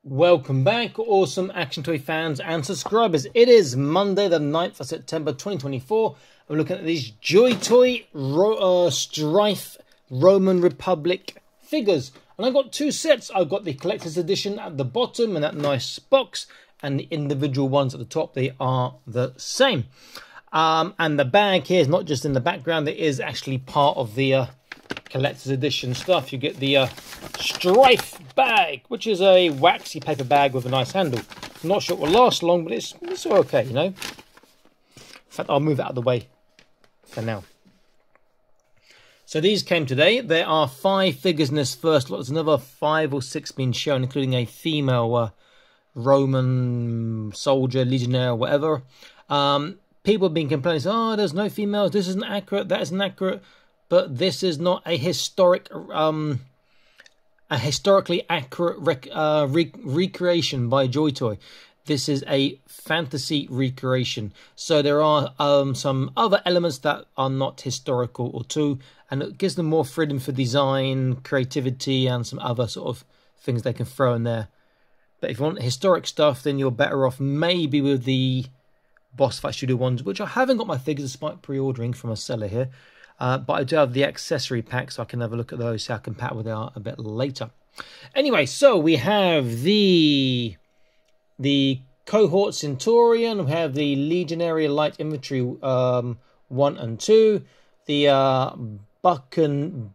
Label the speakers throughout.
Speaker 1: Welcome back, awesome Action Toy fans and subscribers. It is Monday the 9th of September 2024. We're looking at these Joytoy Strife Roman Republic figures. And I've got two sets. I've got the collector's edition at the bottom and that nice box. And the individual ones at the top, they are the same. And the bag here is not just in the background. It is actually part of the collector's edition stuff. You get the Strife bag, which is a waxy paper bag with a nice handle. I'm not sure it will last long, but it's okay, you know. In fact, I'll move it out of the way for now. So these came today. There are 5 figures in this first lot. There's another 5 or 6 being shown, including a female Roman soldier, legionnaire, whatever. People have been complaining, oh, there's no females, this isn't accurate, that isn't accurate. But this is not a historically accurate recreation by Joytoy. This is a fantasy recreation. So there are some other elements that are not historical or two, and it gives them more freedom for design, creativity, and some other sort of things they can throw in there. But if you want historic stuff, then you're better off maybe with the Boss Fight Studio ones, which I haven't got my figures despite pre-ordering from a seller here. But I do have the accessory pack, so I can have a look at those, see how compatible they are a bit later. Anyway, so we have the Cohort Centurion, we have the Legionary Light Infantry 1 and 2, the Buckinator,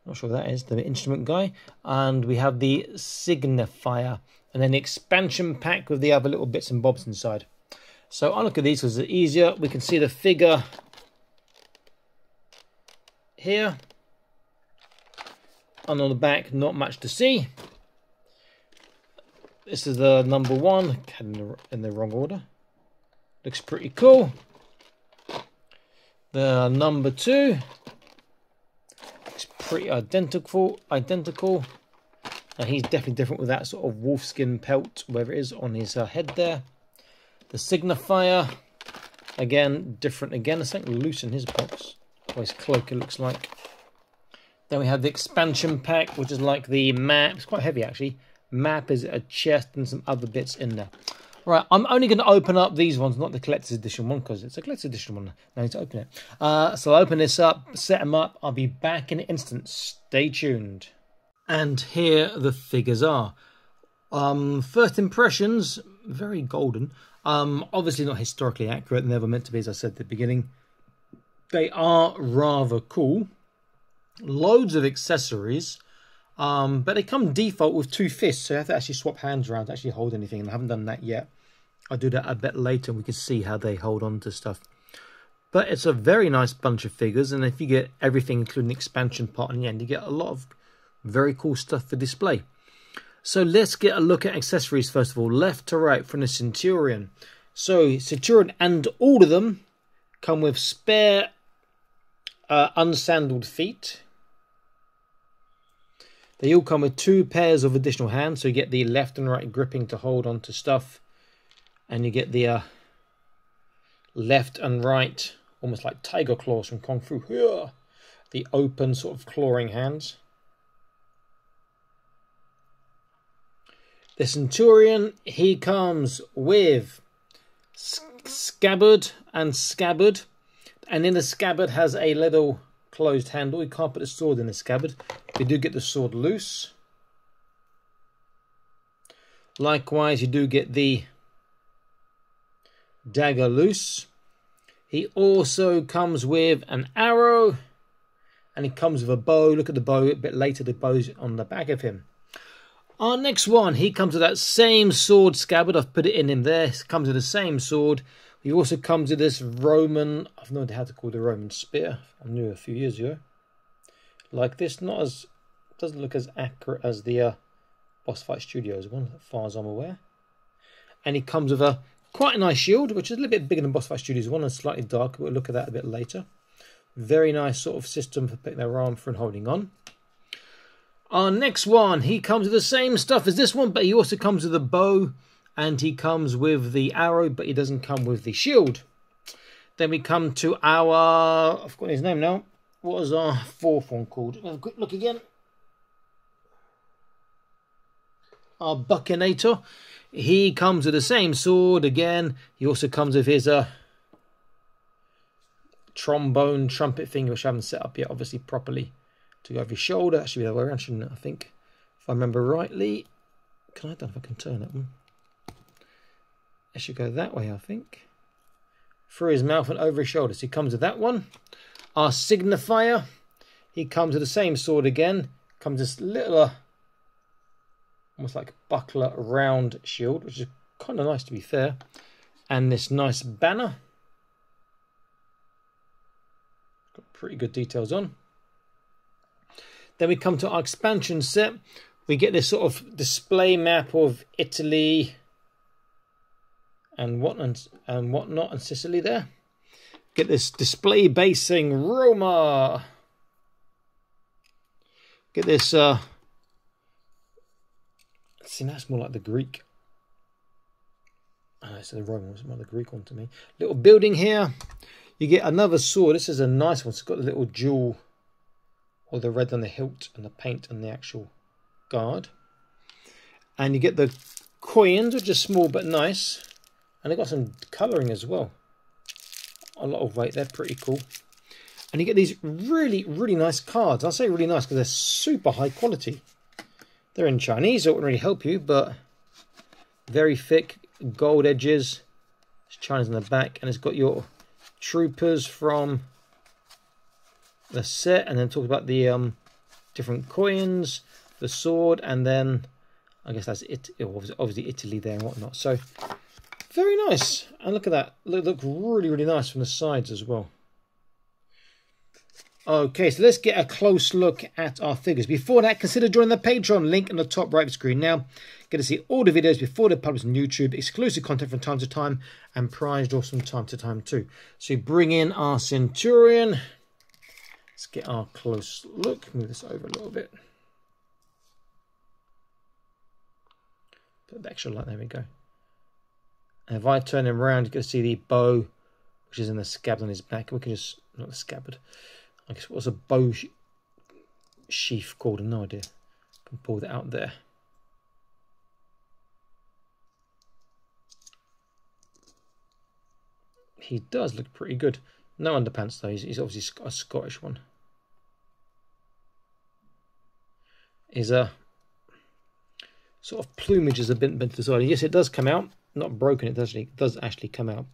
Speaker 1: not sure what that is, the instrument guy, and we have the Signifier, and then the expansion pack with the other little bits and bobs inside. So I'll look at these because it's easier. We can see the figure here. And on the back, not much to see. This is the number 1, in the wrong order. Looks pretty cool. The number 2 looks pretty identical. Now he's definitely different with that sort of wolfskin pelt, whatever it is, on his head there. The Signifier, again, different again. There's something loose in his box, or his cloak, it looks like. Then we have the expansion pack, which is like the map. It's quite heavy, actually. Map is a chest and some other bits in there. Right, I'm only going to open up these ones, not the collector's edition one, because it's a collector's edition one. I need to open it. So I'll open this up, set them up. I'll be back in an instant. Stay tuned. And here the figures are. First impressions, very golden. Obviously not historically accurate, never meant to be, as I said at the beginning. They are rather cool. Loads of accessories, but they come default with 2 fists, so you have to actually swap hands around to actually hold anything, and I haven't done that yet. I'll do that a bit later, and we can see how they hold on to stuff. But it's a very nice bunch of figures, and if you get everything, including the expansion part in the end, you get a lot of very cool stuff for display. So let's get a look at accessories first of all, left to right from the Centurion. So Centurion and all of them come with spare unsandaled feet. They all come with 2 pairs of additional hands, so you get the left and right gripping to hold on to stuff. And you get the left and right, almost like tiger claws from Kung Fu. The open sort of clawing hands. The Centurion, he comes with scabbard and scabbard. And in the scabbard has a little closed handle. You can't put the sword in the scabbard. You do get the sword loose. Likewise, you do get the dagger loose. He also comes with an arrow. And he comes with a bow. Look at the bow a bit later. The bow's on the back of him. Our next one, he comes with that same sword scabbard. I've put it in him there. It comes with the same sword. He also comes with this Roman, I've no idea how to call it, a Roman spear. I knew a few years ago. Like this, not as, doesn't look as accurate as the Boss Fight Studios one, as far as I'm aware. And he comes with a quite a nice shield, which is a little bit bigger than Boss Fight Studios one and slightly darker. We'll look at that a bit later. Very nice sort of system for putting their arm for and holding on. Our next one, he comes with the same stuff as this one, but he also comes with a bow, and he comes with the arrow, but he doesn't come with the shield. Then we come to our, I've forgotten his name now. What was our 4th one called? Have a quick look again. our Buckinator. He comes with the same sword again. He also comes with his trombone trumpet thing, which I haven't set up yet, obviously, properly to go over his shoulder. That should be the other way around, shouldn't it? I think, if I remember rightly. I don't know if I can turn that one. It should go that way, I think. Through his mouth and over his shoulders. He comes with that one. Our signifier. He comes with the same sword again. Comes this little, almost like buckler round shield, which is kind of nice to be fair. And this nice banner. Got pretty good details on. Then we come to our expansion set. We get this sort of display map of Italy and whatnot and Sicily there. Get this display base saying Roma. Get this, see, that's more like the Greek. Oh, so the Roman was more the Greek one to me. Little building here. You get another sword. This is a nice one. It's got a little jewel, or the red on the hilt and the paint and the actual guard. And you get the coins, which are small but nice. And they've got some colouring as well. A lot of weight. They're pretty cool. And you get these really, really nice cards. I say really nice because they're super high quality. They're in Chinese, so it wouldn't really help you, but very thick gold edges. It's Chinese on the back, and it's got your troopers from the set, and then talk about the different coins, the sword, and then I guess that's it. Obviously Italy there and whatnot. So very nice. And look at that. Look really, really nice from the sides as well. Okay, so let's get a close look at our figures. Before that, consider joining the Patreon, link in the top right of the screen now. Get to see all the videos before they're published on YouTube, exclusive content from time to time, and prize draws from time to time too. So you bring in our Centurion. Let's get our close look. Move this over a little bit. Put the extra light, there we go. And if I turn him around, you can see the bow, which is in the scabbard on his back. We can just, not the scabbard. I guess what's a bow sheath called? No idea. I can pull that out there. He does look pretty good. No underpants though. He's obviously a Scottish one. His sort of plumage is a bit bent to the side. Yes, it does come out. Not broken. It does actually come out.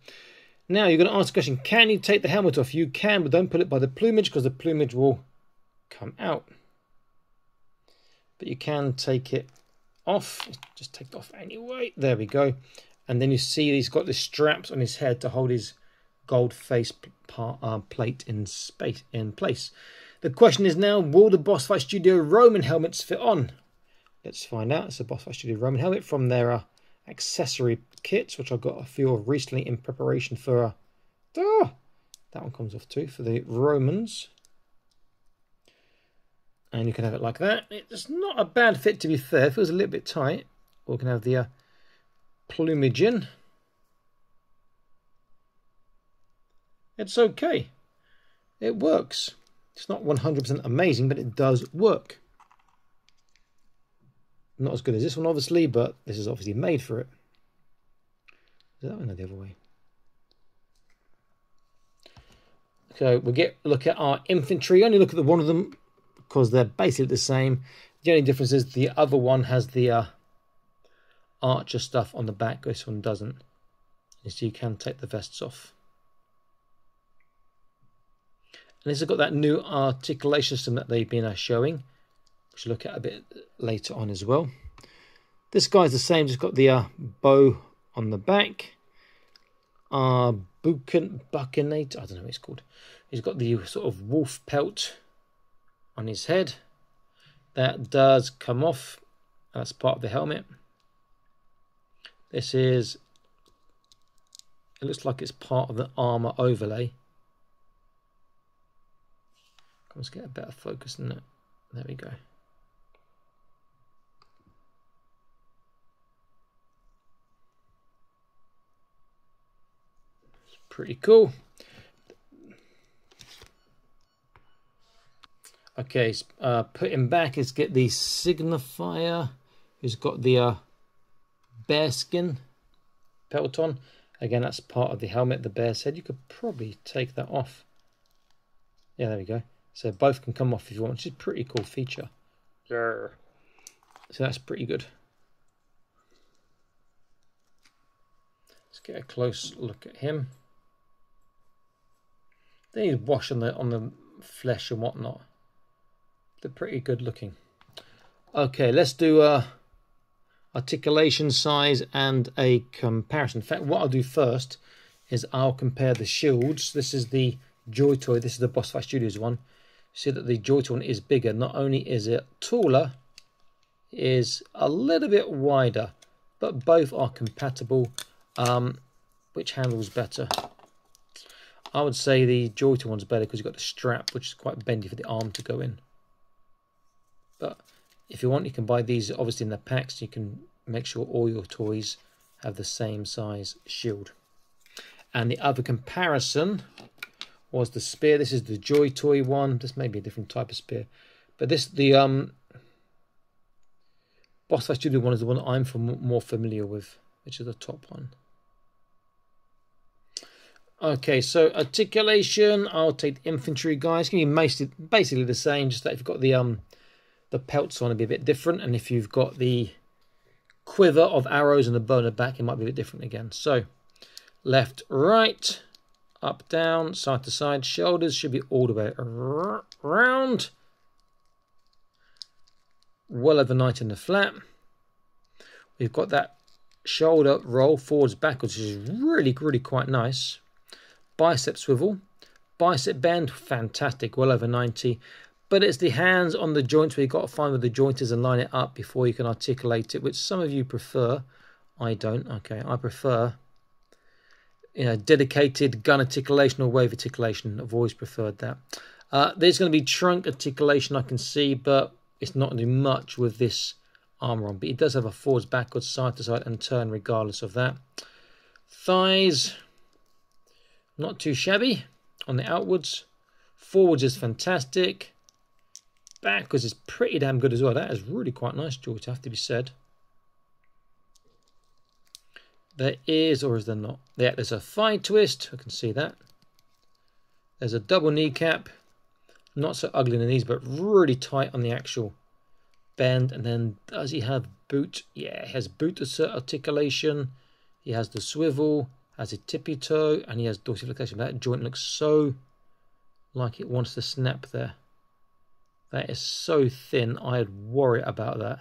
Speaker 1: Now you're going to ask the question, can you take the helmet off? You can, but don't pull it by the plumage because the plumage will come out. But you can take it off. Just take it off anyway. There we go. And then you see he's got the straps on his head to hold his gold face plate in place. The question is now, will the Boss Fight Studio Roman helmets fit on? Let's find out. It's a Boss Fight Studio Roman helmet from their accessory kits, which I got a few of recently in preparation for that one comes off too, for the Romans. And you can have it like that. It's not a bad fit, to be fair. It feels a little bit tight. Or we can have the plumage in. It's okay. It works. It's not 100% amazing, but it does work. Not as good as this one, obviously, but this is obviously made for it. Is that one the other way? So we look at our infantry. Only look at the one of them because they're basically the same. The only difference is the other one has the archer stuff on the back. This one doesn't. So you can take the vests off. And this has got that new articulation system that they've been showing, which we'll look at a bit later on as well. This guy's the same, just got the bow on the back. Buckinator, I don't know what it's called. He's got the sort of wolf pelt on his head. That does come off. That's part of the helmet. This is, it looks like it's part of the armor overlay. Let's get a better focus in it. There we go. It's pretty cool. Okay, put him back. Let's get the signifier. who's got the bear skin pelt on. Again, that's part of the helmet, the bear's head. You could probably take that off. Yeah, there we go. So both can come off if you want, which is a pretty cool feature. So that's pretty good. Let's get a close look at him. They need wash on the flesh and whatnot. They're pretty good looking. Okay, let's do articulation, size, and a comparison. In fact, what I'll do first is I'll compare the shields. This is the Joytoy. This is the Boss Fight Studios one. See that the Joytoy one is bigger. Not only is it taller, it is a little bit wider, but both are compatible. Which handles better? I would say the Joytoy one's better because you've got the strap, which is quite bendy for the arm to go in. But if you want, you can buy these obviously in the packs. You can make sure all your toys have the same size shield. And the other comparison was the spear. This is the Joytoy one. This may be a different type of spear, but the Boss Fight Studio one is the one I'm more familiar with, which is the top one. Okay, so articulation. I'll take the infantry guys. It's going to be basically the same, just that if you've got the pelts on, it'll be a bit different, and if you've got the quiver of arrows and the bow in the back, it might be a bit different again. So left, right, up, down, side to side. Shoulders should be all the way around. Well over 90 in the flat. We've got that shoulder roll forwards, backwards, which is really quite nice. Bicep swivel, bicep bend, fantastic, well over 90. But it's the hands on the joints where you've got to find where the joint is and line it up before you can articulate it, which some of you prefer. I don't. Okay, I prefer dedicated gun articulation or wave articulation. I've always preferred that. There's going to be trunk articulation, I can see, but it's not going to do much with this armor on. But it does have a forwards, backwards, side to side, and turn regardless of that. Thighs, not too shabby on the outwards. Forwards is fantastic. Backwards is pretty damn good as well. That is really quite nice, George, have to be said. There is, or is there not? Yeah, there's a thigh twist. I can see that. There's a double kneecap. Not so ugly in the knees, but really tight on the actual bend. And then does he have boot? Yeah, he has boot articulation. He has the swivel, has a tippy toe, and he has dorsiflexion. That joint looks so like it wants to snap there. That is so thin, I'd worry about that.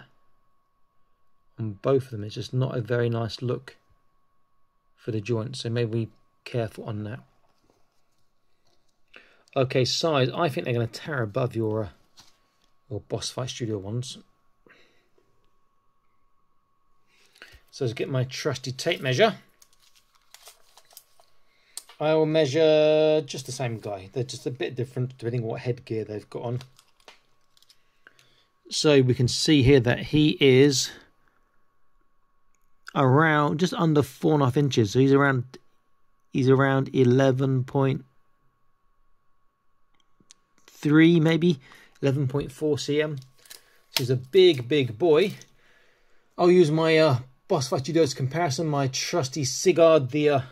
Speaker 1: On both of them, it's just not a very nice look for the joint, so maybe be careful on that. Okay, size. I think they're going to tower above your Boss Fight Studio ones. So let's get my trusty tape measure. I will measure just the same guy. They're just a bit different depending on what headgear they've got on. So we can see here that he is around just under 4.5 inches. So he's around 11.3 maybe, 11.4 cm. So he's a big boy. I'll use my Boss Fight Studios comparison, my trusty Sigurd the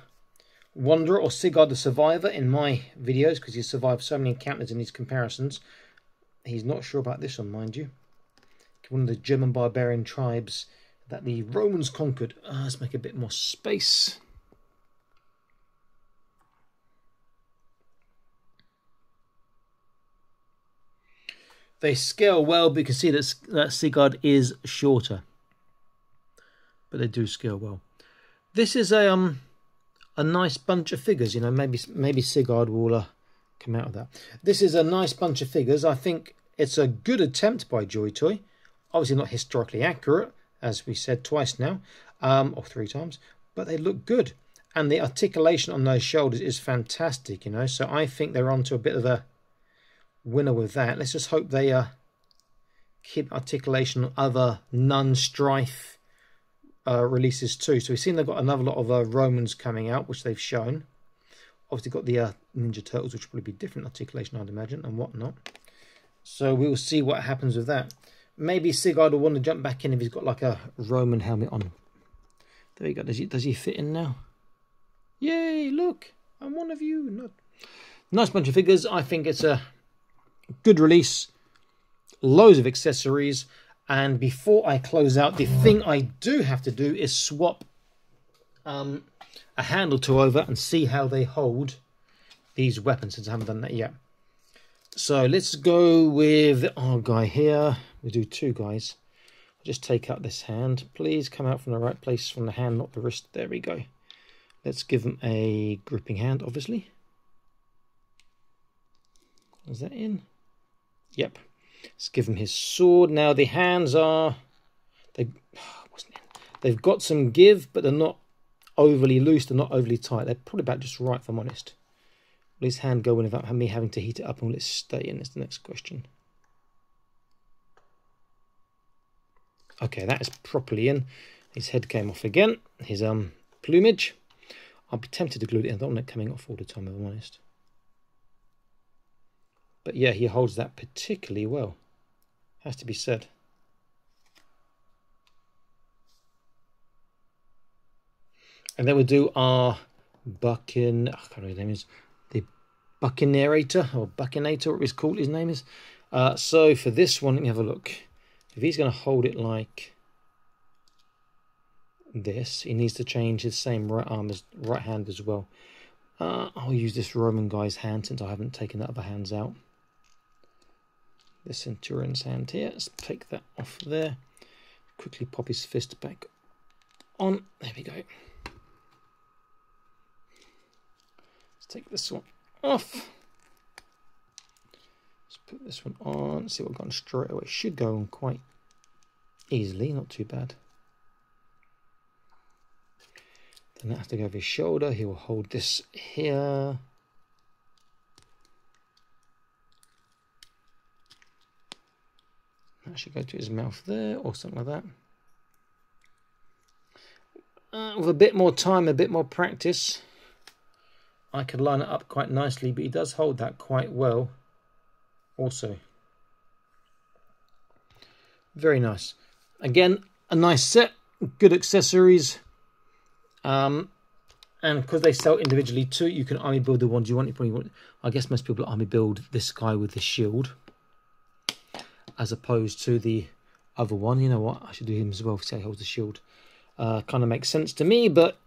Speaker 1: Wanderer or Sigurd the Survivor in my videos, because he's survived so many encounters in these comparisons. He's not sure about this one, mind you. One of the German barbarian tribes that the Romans conquered. Let's make a bit more space. They scale well, but you can see that Sigurd is shorter. But they do scale well. This is a nice bunch of figures. Maybe Sigurd will come out of that. This is a nice bunch of figures. I think it's a good attempt by Joytoy. Obviously not historically accurate, as we said twice now, or 3 times, but they look good. And the articulation on those shoulders is fantastic, So I think they're on to a bit of a winner with that. Let's just hope they keep articulation on other non-Strife releases too. So we've seen they've got another lot of Romans coming out, which they've shown. Obviously got the Ninja Turtles, which will probably be different articulation, I'd imagine, and whatnot. So we will see what happens with that. Maybe Sigurd will want to jump back in if he's got like a Roman helmet on. There you go. Does he fit in now? Yay, look. I'm one of you. No. Nice bunch of figures. I think it's a good release. Loads of accessories. And before I close out, the thing I do have to do is swap a hand or two over and see how they hold these weapons, since I haven't done that yet. So let's go with our guy here. We do two guys. I'll just take out this hand. Please come out from the right place, from the hand, not the wrist. There we go. Let's give him a gripping hand, obviously. Is that in? Yep. Let's give him his sword. Now the hands are... They've got some give, but they're not overly loose. They're not overly tight. They're probably about just right, if I'm honest. Will his hand go in without me having to heat it up, and will it stay in? That's the next question. Okay, that is properly in. His head came off again. His plumage. I'll be tempted to glue it in. I don't want it coming off all the time, if I'm honest. But yeah, he holds that particularly well. Has to be said. And then we'll do our I can't remember his name is. The Buccanerator, or Buccinator, what his called his name is. So for this one, let me have a look. If he's going to hold it like this, he needs to change his same right hand as well. I'll use this Roman guy's hand since I haven't taken the other hands out. The Centurion's hand here. Let's take that off there. Quickly pop his fist back on. There we go. Let's take this one off. Let's put this one on. See what I've gone straight away. Should go on quite easily. Not too bad. Then that has to go over his shoulder. He will hold this here. That should go to his mouth there, or something like that. With a bit more time, a bit more practice, I could line it up quite nicely, but he does hold that quite well also. Very nice. Again, a nice set, good accessories. And because they sell individually too, you can army build the ones you want. You probably want. I guess most people army build this guy with the shield, as opposed to the other one. You know what? I should do him as well, see how he holds the shield. Kind of makes sense to me, but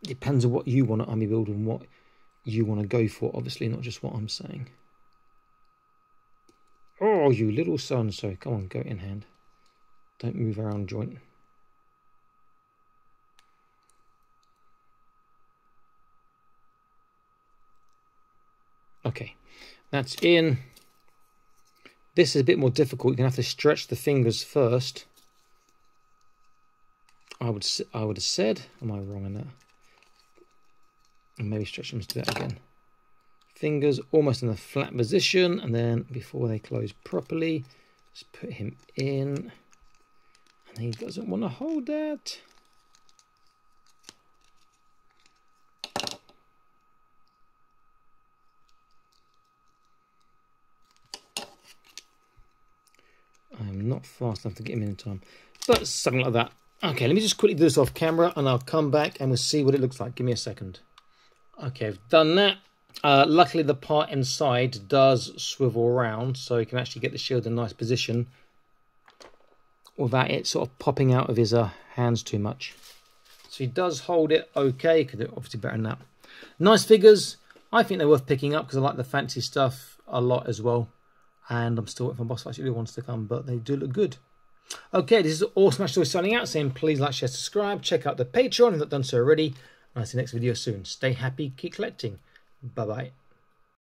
Speaker 1: it depends on what you want to army build and what you want to go for, obviously, not just what I'm saying. Oh, you little so-and-so. Come on, go in hand. Don't move around joint. Okay, that's in. This is a bit more difficult. You're going to have to stretch the fingers first. I would have said. Am I wrong in that? And maybe stretch them to do that again. Fingers almost in a flat position, and then before they close properly, just put him in. And he doesn't want to hold that. I'm not fast enough to get him in time, but something like that. Okay, let me just quickly do this off camera and I'll come back and we'll see what it looks like. Give me a second. Okay, I've done that. Luckily the part inside does swivel around, so you can actually get the shield in a nice position without it sort of popping out of his hands too much. So he does hold it okay. Could do it obviously better than that. Nice figures. I think they're worth picking up because I like the fancy stuff a lot as well. And I'm still waiting for my boss actually wants to come, but they do look good. Okay, this is all Smash Toys signing out, saying please like, share, subscribe, check out the Patreon if you've not done so already, and I'll see you next video soon. Stay happy, keep collecting. Bye-bye.